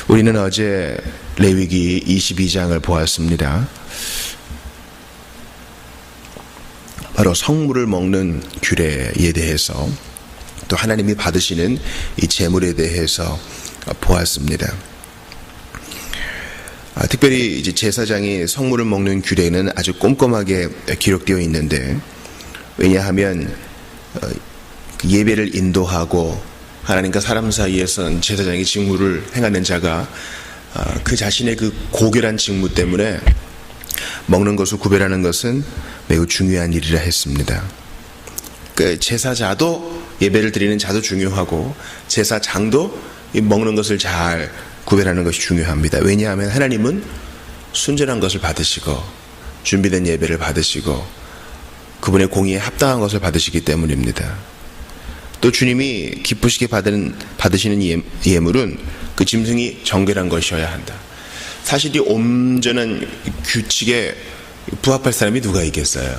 우리는 어제 레위기 22장을 보았습니다. 바로 성물을 먹는 규례에 대해서 또 하나님이 받으시는 이 제물에 대해서 보았습니다. 특별히 이제 제사장이 성물을 먹는 규례는 아주 꼼꼼하게 기록되어 있는데, 왜냐하면 예배를 인도하고 하나님과 사람 사이에선 제사장의 직무를 행하는 자가 그 자신의 그 고결한 직무 때문에 먹는 것을 구별하는 것은 매우 중요한 일이라 했습니다. 그 제사자도, 예배를 드리는 자도 중요하고 제사장도 이 먹는 것을 잘 구별하는 것이 중요합니다. 왜냐하면 하나님은 순전한 것을 받으시고 준비된 예배를 받으시고 그분의 공의에 합당한 것을 받으시기 때문입니다. 또 주님이 기쁘시게 받으시는 예물은 그 짐승이 정결한 것이어야 한다. 사실 이 온전한 규칙에 부합할 사람이 누가 있겠어요?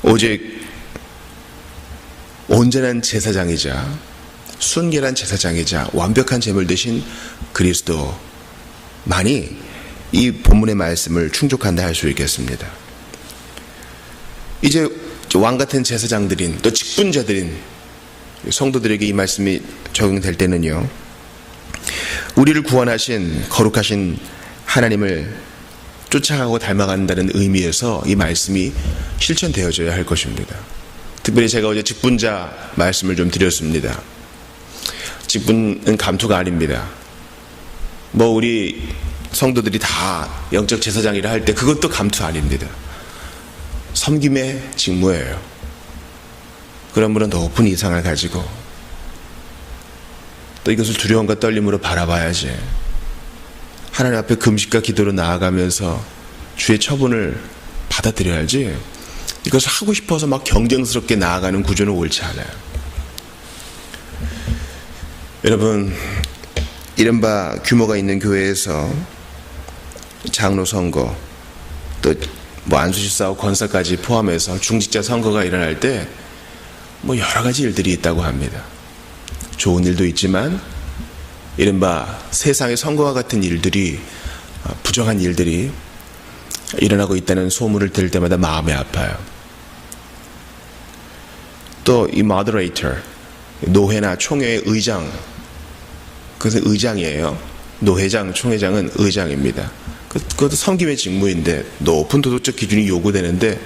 오직 온전한 제사장이자 순결한 제사장이자 완벽한 제물 대신 그리스도만이 이 본문의 말씀을 충족한다 할 수 있겠습니다. 이제 왕같은 제사장들인 또 직분자들인 성도들에게 이 말씀이 적용될 때는요, 우리를 구원하신 거룩하신 하나님을 쫓아가고 닮아간다는 의미에서 이 말씀이 실천되어져야 할 것입니다. 특별히 제가 어제 직분자 말씀을 좀 드렸습니다. 직분은 감투가 아닙니다. 우리 성도들이 다 영적 제사장이라 할 때 그것도 감투 아닙니다. 섬김의 직무예요. 그런 분은 높은 이상을 가지고 또 이것을 두려움과 떨림으로 바라봐야지, 하나님 앞에 금식과 기도로 나아가면서 주의 처분을 받아들여야지, 이것을 하고 싶어서 막 경쟁스럽게 나아가는 구조는 옳지 않아요. 여러분, 이른바 규모가 있는 교회에서 장로 선거, 또 안수시 사업 권사까지 포함해서 중직자 선거가 일어날 때 여러 가지 일들이 있다고 합니다. 좋은 일도 있지만 이른바 세상의 선거와 같은 일들이, 부정한 일들이 일어나고 있다는 소문을 들을 때마다 마음이 아파요. 또 이 moderator, 노회나 총회의 의장, 그것은 의장이에요. 노회장, 총회장은 의장입니다. 그것도 섬김의 직무인데 높은 도덕적 기준이 요구되는데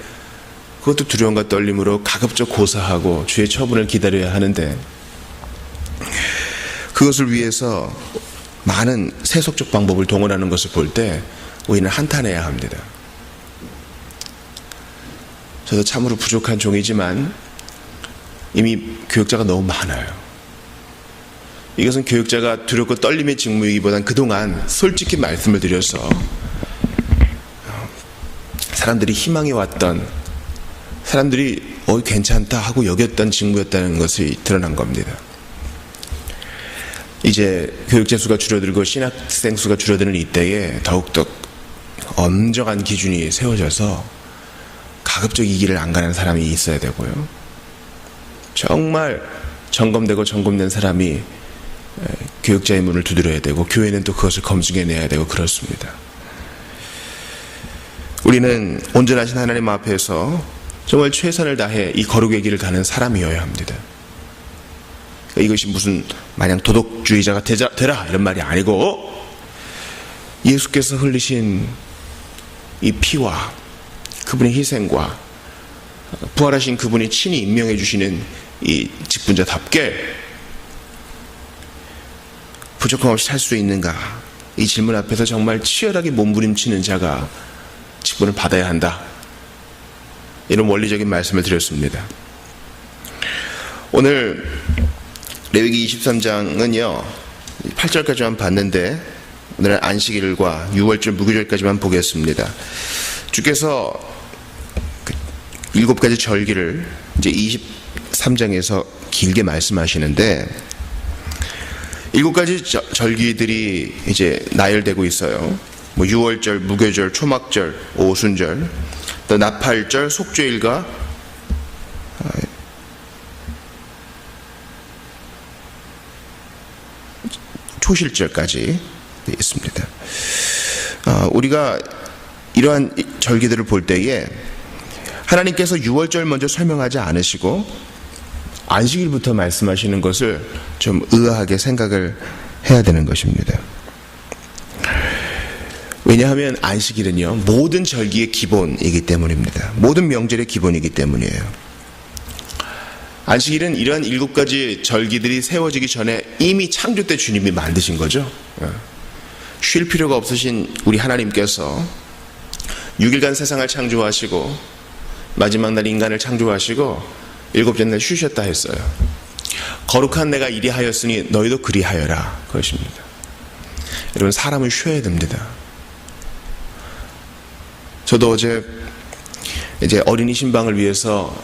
그것도 두려움과 떨림으로 가급적 고사하고 주의 처분을 기다려야 하는데, 그것을 위해서 많은 세속적 방법을 동원하는 것을 볼 때 우리는 한탄해야 합니다. 저도 참으로 부족한 종이지만 이미 교육자가 너무 많아요. 이것은 교육자가 두렵고 떨림의 직무이기보단 그동안 솔직히 말씀을 드려서 사람들이 희망해왔던, 사람들이 괜찮다 하고 여겼던 직무였다는 것이 드러난 겁니다. 이제 교육자 수가 줄어들고 신학생 수가 줄어드는 이때에 더욱더 엄정한 기준이 세워져서 가급적 이 길을 안 가는 사람이 있어야 되고요, 정말 점검되고 점검된 사람이 교육자의 문을 두드려야 되고 교회는 또 그것을 검증해내야 되고 그렇습니다. 우리는 온전하신 하나님 앞에서 정말 최선을 다해 이 거룩의 길을 가는 사람이어야 합니다. 이것이 무슨 마냥 도덕주의자가 되라 이런 말이 아니고, 예수께서 흘리신 이 피와 그분의 희생과 부활하신 그분이 친히 임명해 주시는 이 직분자답게 부족함 없이 살 수 있는가, 이 질문 앞에서 정말 치열하게 몸부림치는 자가 직분을 받아야 한다, 이런 원리적인 말씀을 드렸습니다. 오늘 레위기 23장은요 8절까지만 봤는데 오늘은 안식일과 유월절 무교절까지만 보겠습니다. 주께서 7가지 절기를 이제 23장에서 길게 말씀하시는데, 7가지 절기들이 이제 나열되고 있어요. 유월절, 무교절, 초막절, 오순절, 또 나팔절, 속죄일과 초실절까지 있습니다. 우리가 이러한 절기들을 볼 때에 하나님께서 6월절 먼저 설명하지 않으시고 안식일부터 말씀하시는 것을 좀 의아하게 생각을 해야 되는 것입니다. 왜냐하면 안식일은요, 모든 절기의 기본이기 때문입니다. 모든 명절의 기본이기 때문이에요. 안식일은 이러한 7가지 절기들이 세워지기 전에 이미 창조 때 주님이 만드신 거죠. 쉴 필요가 없으신 우리 하나님께서 6일간 세상을 창조하시고 마지막 날 인간을 창조하시고 7째 날 쉬셨다 했어요. 거룩한 내가 이리 하였으니 너희도 그리하여라, 그것입니다. 여러분, 사람은 쉬어야 됩니다. 저도 어제 이제 어린이 신방을 위해서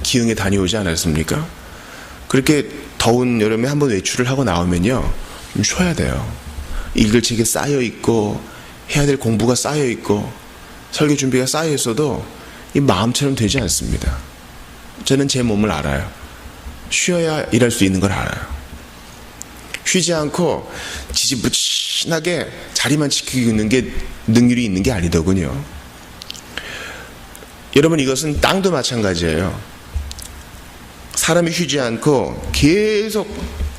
기흥에 다녀오지 않았습니까? 그렇게 더운 여름에 한번 외출을 하고 나오면요, 좀 쉬어야 돼요. 읽을 책이 쌓여 있고 해야 될 공부가 쌓여 있고 설교 준비가 쌓여 있어도 이 마음처럼 되지 않습니다. 저는 제 몸을 알아요. 쉬어야 일할 수 있는 걸 알아요. 쉬지 않고 지지부진하게 자리만 지키고 있는 게 능률이 있는 게 아니더군요. 여러분, 이것은 땅도 마찬가지예요. 사람이 쉬지 않고 계속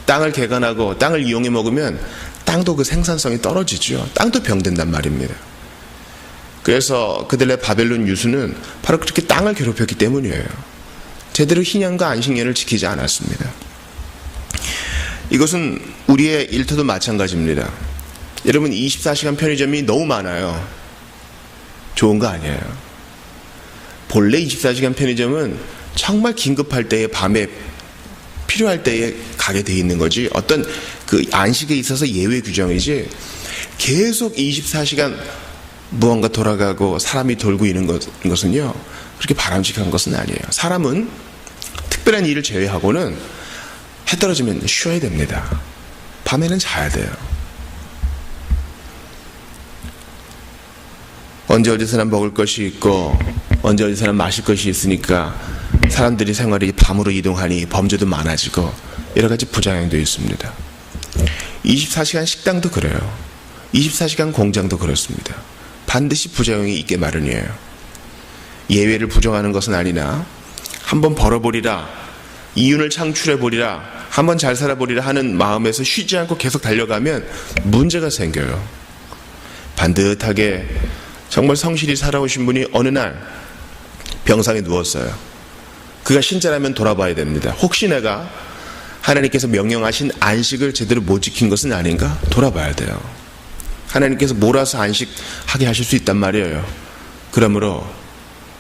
땅을 개간하고 땅을 이용해 먹으면 땅도 그 생산성이 떨어지죠. 땅도 병든단 말입니다. 그래서 그들의 바벨론 유수는 바로 그렇게 땅을 괴롭혔기 때문이에요. 제대로 희년과 안식년을 지키지 않았습니다. 이것은 우리의 일터도 마찬가지입니다. 여러분, 24시간 편의점이 너무 많아요. 좋은 거 아니에요. 본래 24시간 편의점은 정말 긴급할 때에 밤에 필요할 때에 가게 돼 있는 거지, 어떤 그 안식에 있어서 예외 규정이지, 계속 24시간 무언가 돌아가고 사람이 돌고 있는 것은요, 그렇게 바람직한 것은 아니에요. 사람은 특별한 일을 제외하고는 해 떨어지면 쉬어야 됩니다. 밤에는 자야 돼요. 언제 어디서나 먹을 것이 있고 언제 어디서나 마실 것이 있으니까 사람들이 생활이 밤으로 이동하니 범죄도 많아지고 여러 가지 부작용도 있습니다. 24시간 식당도 그래요. 24시간 공장도 그렇습니다. 반드시 부작용이 있게 마련이에요. 예외를 부정하는 것은 아니나 한번 벌어보리라, 이윤을 창출해보리라, 한번 잘 살아보리라 하는 마음에서 쉬지 않고 계속 달려가면 문제가 생겨요. 반듯하게 정말 성실히 살아오신 분이 어느 날 병상에 누웠어요. 그가 신자라면 돌아봐야 됩니다. 혹시 내가 하나님께서 명령하신 안식을 제대로 못 지킨 것은 아닌가? 돌아봐야 돼요. 하나님께서 몰아서 안식하게 하실 수 있단 말이에요. 그러므로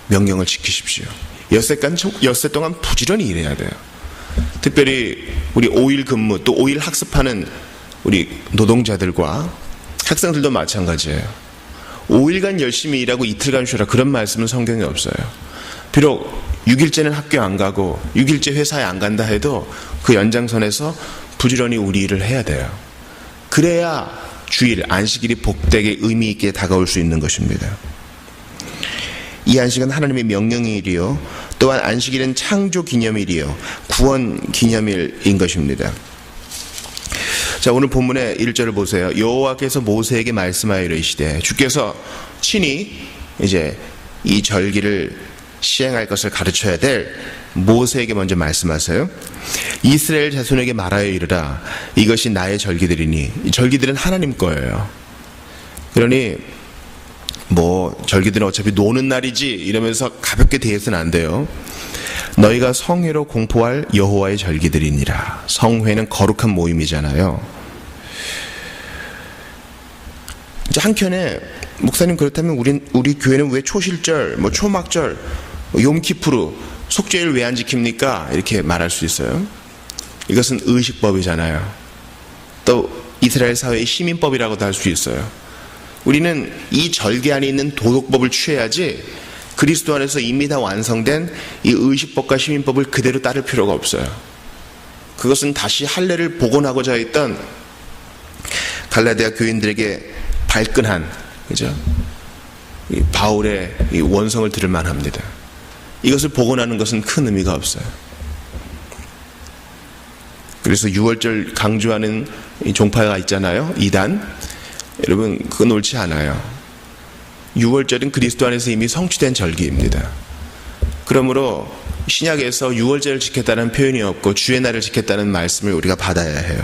명령을 지키십시오. 엿새 동안 부지런히 일해야 돼요. 특별히 우리 5일 근무 또 5일 학습하는 우리 노동자들과 학생들도 마찬가지예요. 5일간 열심히 일하고 이틀간 쉬라, 그런 말씀은 성경에 없어요. 비록 6일째는 학교 안 가고 6일째 회사에 안 간다 해도 그 연장선에서 부지런히 우리 일을 해야 돼요. 그래야 주일, 안식일이 복되게 의미 있게 다가올 수 있는 것입니다. 이 안식은 하나님의 명령일이요, 또한 안식일은 창조 기념일이요, 구원 기념일인 것입니다. 자, 오늘 본문의 1절을 보세요. 여호와께서 모세에게 말씀하여 이르시되, 주께서 친히 이제 이 절기를 시행할 것을 가르쳐야 될 모세에게 먼저 말씀하세요. 이스라엘 자손에게 말하여 이르라, 이것이 나의 절기들이니. 이 절기들은 하나님 거예요. 그러니 뭐 절기들은 어차피 노는 날이지 이러면서 가볍게 대해서는 안 돼요. 너희가 성회로 공포할 여호와의 절기들이니라. 성회는 거룩한 모임이잖아요. 이제 한켠에 목사님, 그렇다면 우리 교회는 왜 초실절, 뭐 초막절, 욤키푸르, 속죄일 왜 안 지킵니까? 이렇게 말할 수 있어요. 이것은 의식법이잖아요. 또 이스라엘 사회의 시민법이라고도 할 수 있어요. 우리는 이 절기 안에 있는 도덕법을 취해야지 그리스도 안에서 이미 다 완성된 이 의식법과 시민법을 그대로 따를 필요가 없어요. 그것은 다시 할례를 복원하고자 했던 갈라디아 교인들에게 발끈한, 그죠? 이 바울의 이 원성을 들을 만합니다. 이것을 복원하는 것은 큰 의미가 없어요. 그래서 6월절 강조하는 이 종파가 있잖아요. 이단. 여러분, 그건 옳지 않아요. 6월절은 그리스도 안에서 이미 성취된 절기입니다. 그러므로 신약에서 6월절을 지켰다는 표현이 없고 주의 날을 지켰다는 말씀을 우리가 받아야 해요.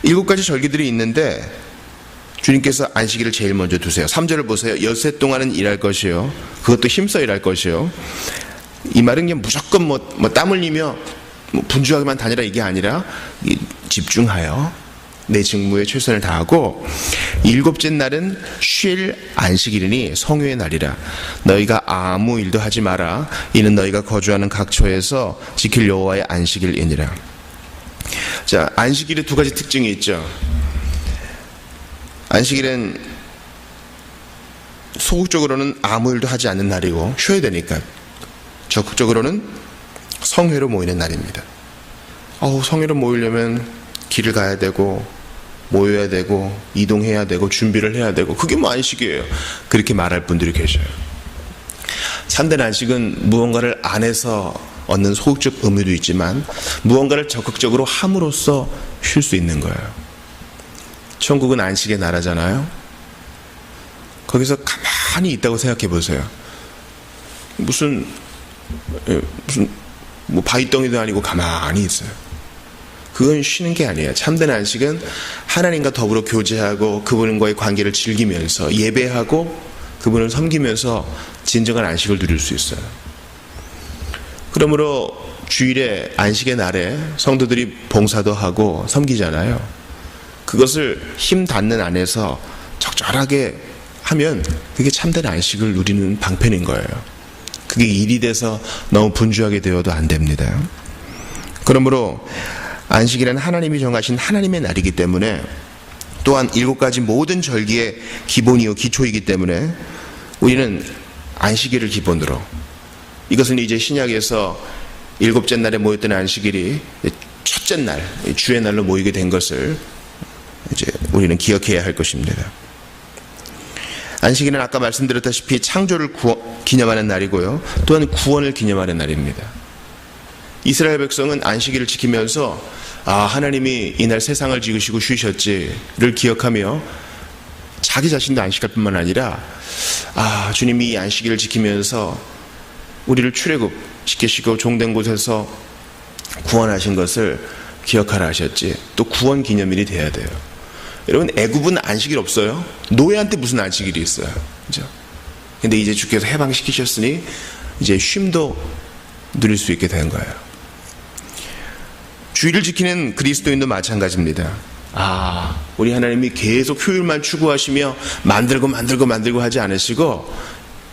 7가지 절기들이 있는데 주님께서 안식일을 제일 먼저 두세요. 3절을 보세요. 엿새 동안은 일할 것이요, 그것도 힘써 일할 것이요. 이 말은 그냥 무조건 땀 흘리며 분주하게만 다니라 이게 아니라 집중하여 내 직무에 최선을 다하고, 7째 날은 쉴 안식일이니 성회의 날이라. 너희가 아무 일도 하지 마라. 이는 너희가 거주하는 각 처에서 지킬 여호와의 안식일이니라. 자, 안식일의 2가지 특징이 있죠. 안식일은 소극적으로는 아무 일도 하지 않는 날이고 쉬어야 되니까, 적극적으로는 성회로 모이는 날입니다. 성회로 모이려면 길을 가야 되고 모여야 되고 이동해야 되고 준비를 해야 되고, 그게 뭐 안식이에요. 그렇게 말할 분들이 계셔요. 참된 안식은 무언가를 안 해서 얻는 소극적 의미도 있지만 무언가를 적극적으로 함으로써 쉴 수 있는 거예요. 천국은 안식의 나라잖아요. 거기서 가만히 있다고 생각해 보세요. 무슨 바위덩이도 아니고 가만히 있어요. 그건 쉬는 게 아니에요. 참된 안식은 하나님과 더불어 교제하고 그분과의 관계를 즐기면서 예배하고 그분을 섬기면서 진정한 안식을 누릴 수 있어요. 그러므로 주일에 안식의 날에 성도들이 봉사도 하고 섬기잖아요. 그것을 힘 닿는 안에서 적절하게 하면 그게 참된 안식을 누리는 방편인 거예요. 그게 일이 돼서 너무 분주하게 되어도 안 됩니다. 그러므로 안식일은 하나님이 정하신 하나님의 날이기 때문에, 또한 7가지 모든 절기의 기본이요 기초이기 때문에 우리는 안식일을 기본으로, 이것은 이제 신약에서 7째 날에 모였던 안식일이 첫째 날, 주의 날로 모이게 된 것을 이제 우리는 기억해야 할 것입니다. 안식일은 아까 말씀드렸다시피 창조를 기념하는 날이고요, 또한 구원을 기념하는 날입니다. 이스라엘 백성은 안식일을 지키면서 하나님이 이날 세상을 지으시고 쉬셨지를 기억하며 자기 자신도 안식할 뿐만 아니라 주님이 이 안식일을 지키면서 우리를 출애굽시키시고 종된 곳에서 구원하신 것을 기억하라 하셨지, 또 구원 기념일이 돼야 돼요. 여러분, 애굽은 안식일 없어요? 노예한테 무슨 안식일이 있어요? 그죠? 근데 이제 주께서 해방시키셨으니 이제 쉼도 누릴 수 있게 된 거예요. 주일을 지키는 그리스도인도 마찬가지입니다. 우리 하나님이 계속 효율만 추구하시며 만들고 하지 않으시고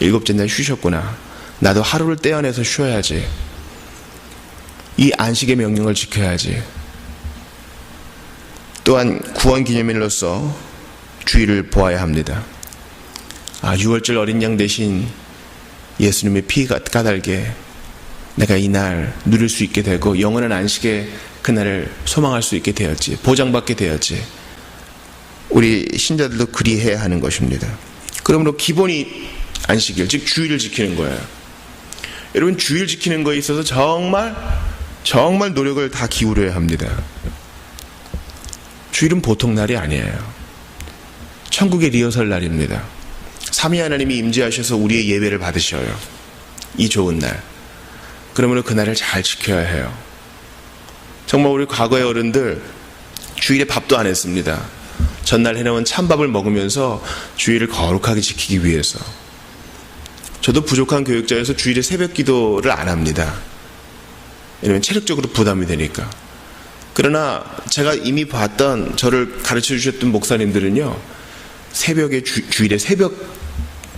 7째 날 쉬셨구나. 나도 하루를 떼어내서 쉬어야지. 이 안식의 명령을 지켜야지. 또한 구원 기념일로서 주일을 보아야 합니다. 6월절 어린 양 대신 예수님의 피가 까닭에 내가 이 날 누릴 수 있게 되고 영원한 안식의 그날을 소망할 수 있게 되었지, 보장받게 되었지. 우리 신자들도 그리해야 하는 것입니다. 그러므로 기본이 안식일, 즉 주일을 지키는 거예요. 여러분, 주일 지키는 거에 있어서 정말 노력을 다 기울여야 합니다. 주일은 보통 날이 아니에요. 천국의 리허설 날입니다. 삼위 하나님이 임재하셔서 우리의 예배를 받으셔요. 이 좋은 날. 그러므로 그날을 잘 지켜야 해요. 정말 우리 과거의 어른들 주일에 밥도 안 했습니다. 전날 해놓은 찬밥을 먹으면서 주일을 거룩하게 지키기 위해서. 저도 부족한 교육자여서 주일에 새벽 기도를 안 합니다. 왜냐면 체력적으로 부담이 되니까. 그러나 제가 이미 봤던, 저를 가르쳐 주셨던 목사님들은요, 새벽에 주일에 새벽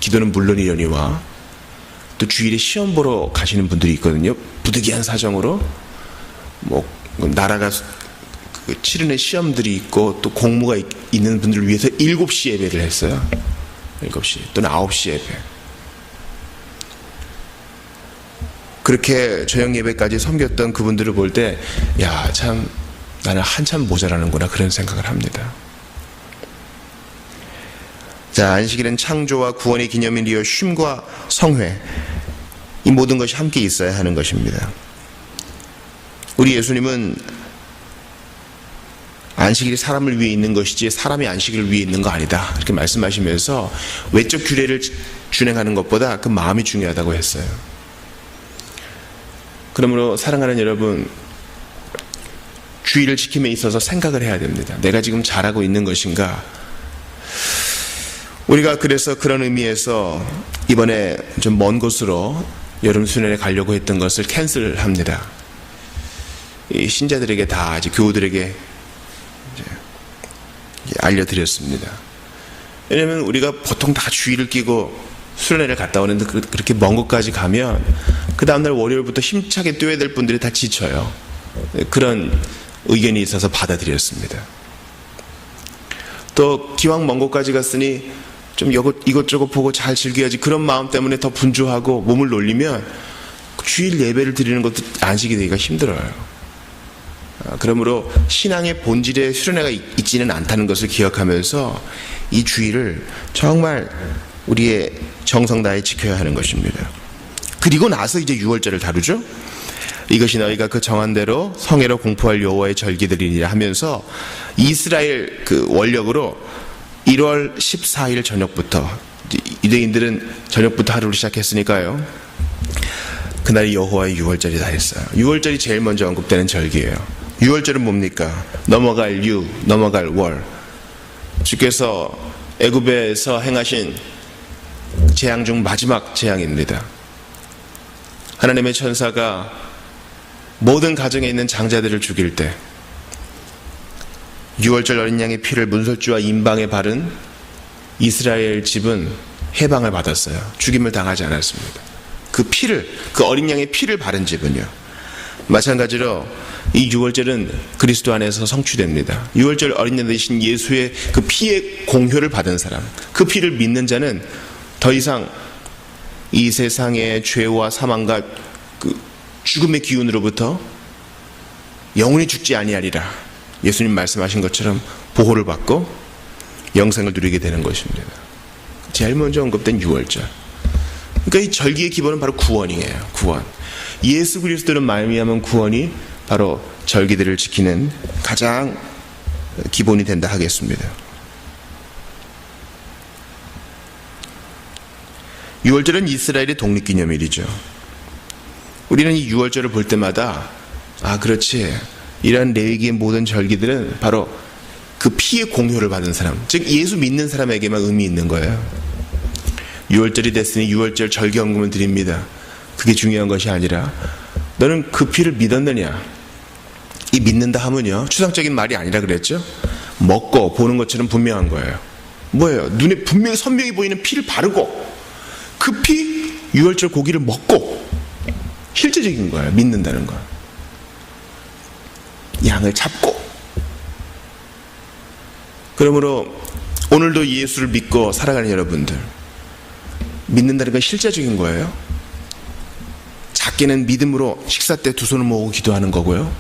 기도는 물론이려니와 또 주일에 시험 보러 가시는 분들이 있거든요. 부득이한 사정으로 나라가 치르는 시험들이 있고 또 공무가 있는 분들을 위해서 7시 예배를 했어요. 7시 또는 9시 예배. 그렇게 저녁 예배까지 섬겼던 그분들을 볼 때 참 나는 한참 모자라는구나, 그런 생각을 합니다. 자, 안식일은 창조와 구원의 기념일이요 쉼과 성회, 이 모든 것이 함께 있어야 하는 것입니다. 우리 예수님은 안식일이 사람을 위해 있는 것이지 사람이 안식일을 위해 있는 거 아니다. 이렇게 말씀하시면서 외적 규례를 준행하는 것보다 그 마음이 중요하다고 했어요. 그러므로 사랑하는 여러분, 주의를 지킴에 있어서 생각을 해야 됩니다. 내가 지금 잘하고 있는 것인가? 우리가 그래서 그런 의미에서 이번에 좀 먼 곳으로 여름 수련회 가려고 했던 것을 캔슬합니다. 이 신자들에게 다 이제 교우들에게 이제 알려드렸습니다. 왜냐하면 우리가 보통 다 주의를 끼고 수련회를 갔다 오는데 그렇게 먼 곳까지 가면 그 다음날 월요일부터 힘차게 뛰어야 될 분들이 다 지쳐요. 그런 의견이 있어서 받아들였습니다. 또 기왕 먼 곳까지 갔으니 좀 이것저것 보고 잘 즐겨야지, 그런 마음 때문에 더 분주하고 몸을 놀리면 주일 예배를 드리는 것도 안식이 되기가 힘들어요. 그러므로 신앙의 본질에 수련회가 있지는 않다는 것을 기억하면서 이 주일을 정말 우리의 정성 다해 지켜야 하는 것입니다. 그리고 나서 이제 유월절을 다루죠. 이것이 너희가 그 정한 대로 성회로 공포할 여호와의 절기들이니라 하면서 이스라엘 그 원력으로 1월 14일 저녁부터, 유대인들은 저녁부터 하루를 시작했으니까요, 그날이 여호와의 유월절이다 했어요. 유월절이 제일 먼저 언급되는 절기예요. 유월절은 뭡니까? 넘어갈 유, 넘어갈 월. 주께서 애굽에서 행하신 재앙 중 마지막 재앙입니다. 하나님의 천사가 모든 가정에 있는 장자들을 죽일 때 유월절 어린 양의 피를 문설주와 임방에 바른 이스라엘 집은 해방을 받았어요. 죽임을 당하지 않았습니다. 그 피를, 그 어린 양의 피를 바른 집은요. 마찬가지로 이 유월절은 그리스도 안에서 성취됩니다. 유월절 어린 양 되신 예수의 그 피의 공효를 받은 사람, 그 피를 믿는 자는 더 이상 이 세상의 죄와 사망과 그 죽음의 기운으로부터 영원히 죽지 아니하리라, 예수님 말씀하신 것처럼 보호를 받고 영생을 누리게 되는 것입니다. 제일 먼저 언급된 유월절. 그러니까 이 절기의 기본은 바로 구원이에요. 구원. 예수 그리스도를 말미암은 구원이 바로 절기들을 지키는 가장 기본이 된다 하겠습니다. 유월절은 이스라엘의 독립기념일이죠. 우리는 이 유월절을 볼 때마다 그렇지, 이러한 레위기의 모든 절기들은 바로 그 피의 공효를 받은 사람, 즉 예수 믿는 사람에게만 의미 있는 거예요. 유월절이 됐으니 유월절 절기헌금을 드립니다. 그게 중요한 것이 아니라 너는 그 피를 믿었느냐. 이 믿는다 하면요, 추상적인 말이 아니라 그랬죠. 먹고 보는 것처럼 분명한 거예요. 뭐예요? 눈에 분명히 선명히 보이는 피를 바르고 그 피, 유월절 고기를 먹고, 실제적인 거예요. 믿는다는 거. 양을 잡고. 그러므로 오늘도 예수를 믿고 살아가는 여러분들, 믿는다는 건 실제적인 거예요. 작게는 믿음으로 식사 때 두 손을 모으고 기도하는 거고요,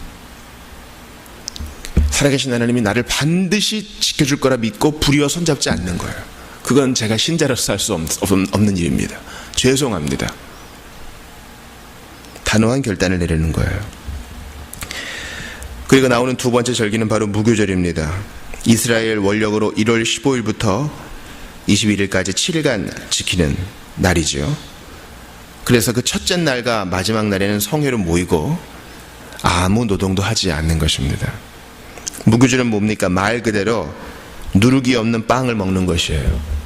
살아계신 하나님이 나를 반드시 지켜줄 거라 믿고 불의와 손잡지 않는 거예요. 그건 제가 신자로서 할 수 없는 일입니다. 죄송합니다. 단호한 결단을 내리는 거예요. 그리고 나오는 두 번째 절기는 바로 무교절입니다. 이스라엘 원력으로 1월 15일부터 21일까지 7일간 지키는 날이죠. 그래서 그 첫째 날과 마지막 날에는 성회로 모이고 아무 노동도 하지 않는 것입니다. 무교절은 뭡니까? 말 그대로 누룩이 없는 빵을 먹는 것이에요.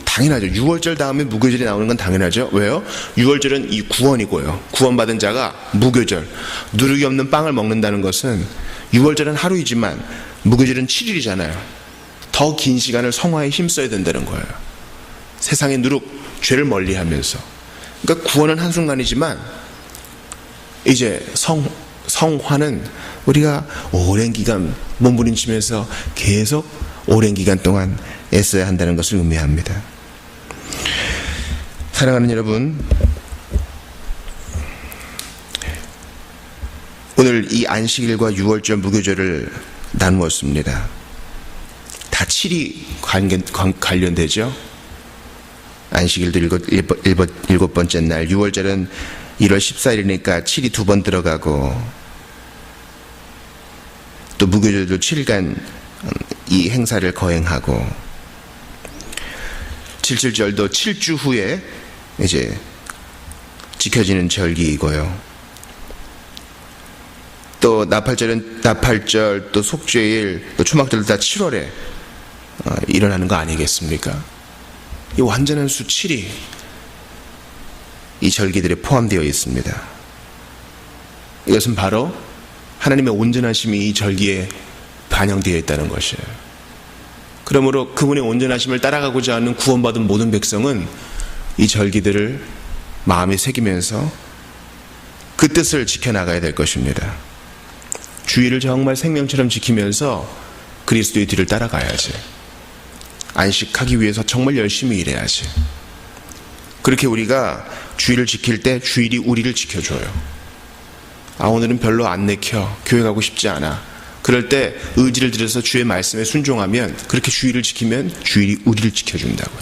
당연하죠. 유월절 다음에 무교절이 나오는 건 당연하죠. 왜요? 유월절은 이 구원이고요, 구원받은 자가 무교절, 누룩이 없는 빵을 먹는다는 것은, 유월절은 하루이지만 무교절은 7일이잖아요. 더 긴 시간을 성화에 힘써야 된다는 거예요. 세상의 누룩, 죄를 멀리하면서. 그러니까 구원은 한순간이지만 이제 성화는 우리가 오랜 기간 몸부림치면서 계속 오랜 기간 동안 애써야 한다는 것을 의미합니다. 사랑하는 여러분, 오늘 이 안식일과 유월절, 무교절을 나누었습니다. 다 7이 관련되죠. 안식일도 일곱 번째 날, 유월절은 1월 14일이니까 7이 두 번 들어가고, 또 무교절도 7일간 이 행사를 거행하고 77절도 7주 후에 이제 지켜지는 절기이고요. 또 나팔절은 나팔절, 또 속죄일, 또 초막절도 다 7월에 일어나는 거 아니겠습니까? 이 완전한 수 7이 이 절기들에 포함되어 있습니다. 이것은 바로 하나님의 온전하심이 이 절기에 반영되어 있다는 것이에요. 그러므로 그분의 온전하심을 따라가고자 하는 구원받은 모든 백성은 이 절기들을 마음에 새기면서 그 뜻을 지켜나가야 될 것입니다. 주의를 정말 생명처럼 지키면서 그리스도의 뒤를 따라가야지. 안식하기 위해서 정말 열심히 일해야지. 그렇게 우리가 주의를 지킬 때 주일이 우리를 지켜줘요. 오늘은 별로 안 내켜, 교회 가고 싶지 않아. 그럴 때 의지를 들여서 주의 말씀에 순종하면, 그렇게 주의를 지키면 주일이 우리를 지켜준다고요.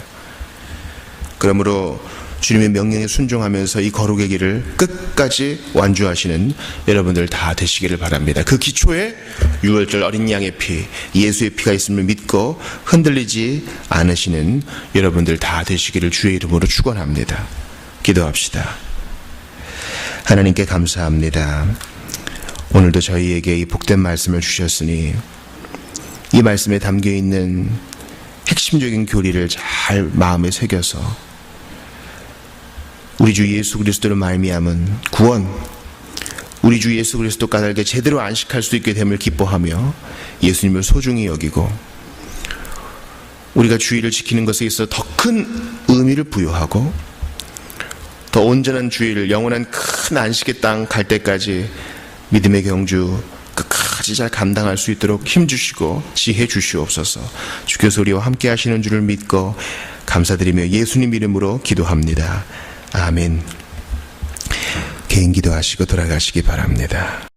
그러므로 주님의 명령에 순종하면서 이 거룩의 길을 끝까지 완주하시는 여러분들 다 되시기를 바랍니다. 그 기초에 6월절 어린 양의 피, 예수의 피가 있음을 믿고 흔들리지 않으시는 여러분들 다 되시기를 주의 이름으로 축원합니다. 기도합시다. 하나님께 감사합니다. 오늘도 저희에게 이 복된 말씀을 주셨으니 이 말씀에 담겨있는 핵심적인 교리를 잘 마음에 새겨서 우리 주 예수 그리스도로 말미암은 구원, 우리 주 예수 그리스도 까닭에 제대로 안식할 수 있게 됨을 기뻐하며 예수님을 소중히 여기고 우리가 주의를 지키는 것에 있어서 더 큰 의미를 부여하고 더 온전한 주의를, 영원한 큰 안식의 땅 갈 때까지 믿음의 경주 끝까지 잘 감당할 수 있도록 힘주시고 지혜 주시옵소서. 주께서 우리와 함께 하시는 줄을 믿고 감사드리며 예수님 이름으로 기도합니다. 아멘. 개인 기도하시고 돌아가시기 바랍니다.